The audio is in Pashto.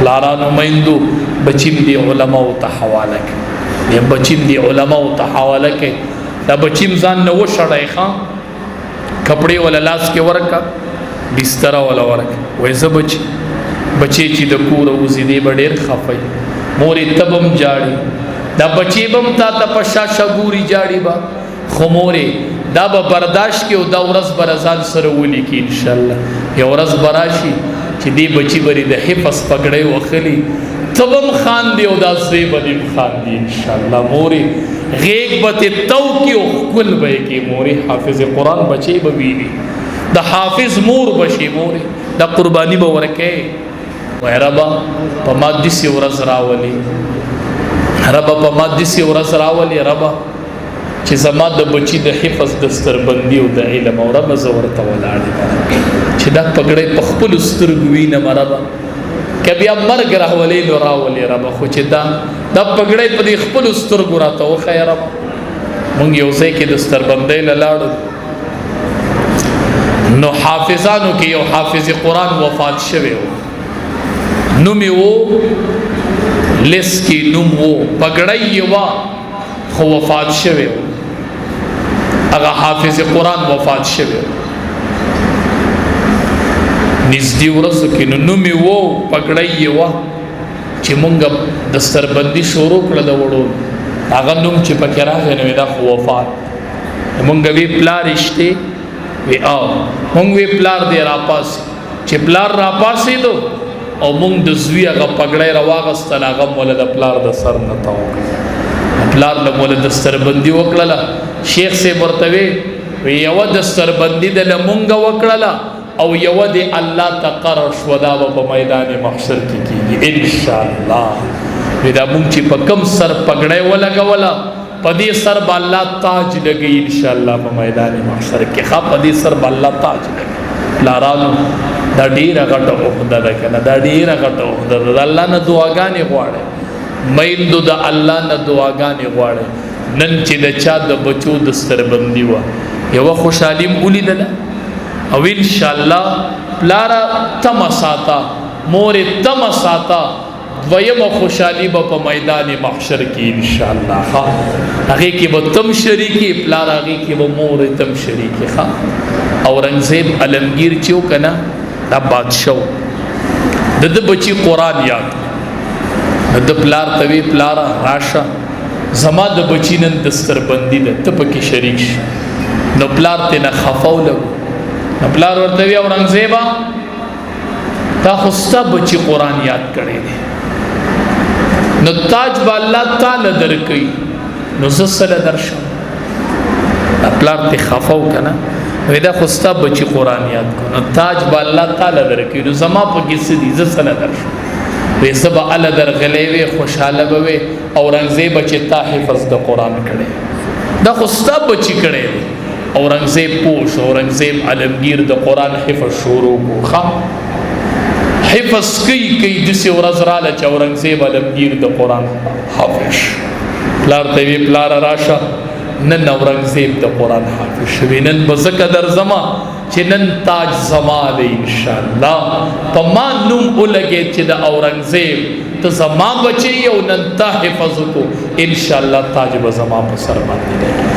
پلارانو میندو بچیم دی علماء ته حواله کړي، یا بچیم دی علماء ته حواله کړي. دا بچیم ځان نه وشړی ښه، کپڑے ولا لاس کې ورکا، بستر ولا ورکا. وای زه بچی چې د کور وزي دی به ډېر خفای، مورې تبم جاړي، دا بچی بم تا ته په شاشه ګوري جاړي با، خو مورې دا به برداشت کې او دا ورځ به رضان سره ولیکي انشاءالله. یو ورځ به راشي چې دی بچی بری د حفظ پګړی وخلی، تبم خاندي او دا زوی به دې خاندي انشاءالله. مورې غیږ به ته تو کې او ښکل به یې کې. مورې حافظ قرآن بچی به ویني، د حافظ مور بشي. مورې دا قرباني به ورکې. وای ربا په ما داسې ورځ راولي، ربا په ما داسې ورځ راولي، ربا چې زما د بچی د حفظ د ستربندي او د علم او ربا زه ورته ولاړ یم چې دا پګړی په خپلو سترګو وینم ربا، که بیا مرګ راولي نو راولي ربا، خو چې دا پګړی په دې خپلو سترګو راته وښیه ربا. مونږ یو ځای کې د ستربندۍ له لاړو، نو حافظانو کې یو حافظ قرآن وفات شوی و، نوم یې و لیس کې نوم و، پګړی یې وه خو وفات شوی و. هغه حافظ قرآن وفات شوی و نږدې ورځو کې، نو نوم یې و پګړی یې وه چې مونږ د ستربندي شروع کړه د وړو، هغه نوم چې پکې راغی نو دا خو وفات. مونږ وی پلار شته وی او مونږ وی پلار دی راپاسې، چې پلار راپاسېدو او مونږ د زوی هغه پګړی راواغستل، هغه مولا د پلار د سر نه تاو کړه، پلار له مولا د ستربندي وکړله. شیخ صاحب ورته وی یوه د ستربندي د له مونږ وکړله او یوه د الله ته قرر شوه، دا به په میدان محشر کې کېږي انشاءالله. وی دا مونږ چې په کم سر پګړی ولګوله په دې سر به الله تاج لګوي انشاءالله په میدان محشر کې. ښه په دې سر به الله تاج لګوي. پلارانو دا ډیره غټه عهده ده کنه، دا ډیره غټه عهده ده. د الله نه دعاګانې غواړئ، میندو د الله نه دعاګانې غواړئ. نن چې د چا د بچو د ستربندي وه، یوه خوشحالي م ولیدله او انشاءالله پلاره تمه ساته، مورې تمه ساته، دویمه خوشحالي به په میدان محشر کې انشاءالله. هغې کې به تم شریکي پلار، هغې کې به مورې تم شریکي. اورنګزیب علمگیر چې و که نه دا بادشاه و، د بچی قرآن یاد، د پلار ته وی پلاره راشه زما د بچی نن د ستربندي ده، ته پکې شریک شي. نو پلار ته نه خفه ولګو، نو پلار ورته وی اورنګزیبه تا خو ستا بچی قرآن یاد کړی دی، نو تاج به الله تعالی درکوي، نو زه سره درشم. پلار ته خفه و که نه، وی دا خو ستا بچی قرآن یاد کړو، نو تاج به الله تعالی درکوي، نو زما پکې څه دي، زه سره درشم. وی زه به هله درغلی وی، خوشحاله به وی اورنګزیبه چې تا حفظ د قرآن کړی، دا خو ستا بچی کړی دی. اورنګزیب پوه شو، اورنګزیب علمگیر د قرآن حفظ شروع کو. حفظ کوي داسې ورځ راله چې اورنګزیب علمگیر د قرآن حافظ. پلار ته وی پلاره راشه نن اورنګزیب د قرآن حافظ شوی، نن به ځکه درځمه چې نن تاج زما دی انشاءالله. په ما نوم ولګېد چې د اورنګزیب ته زما بچی او نن تا حفظ وکړو، انشاءالله تاج به زما په سر باندې دی.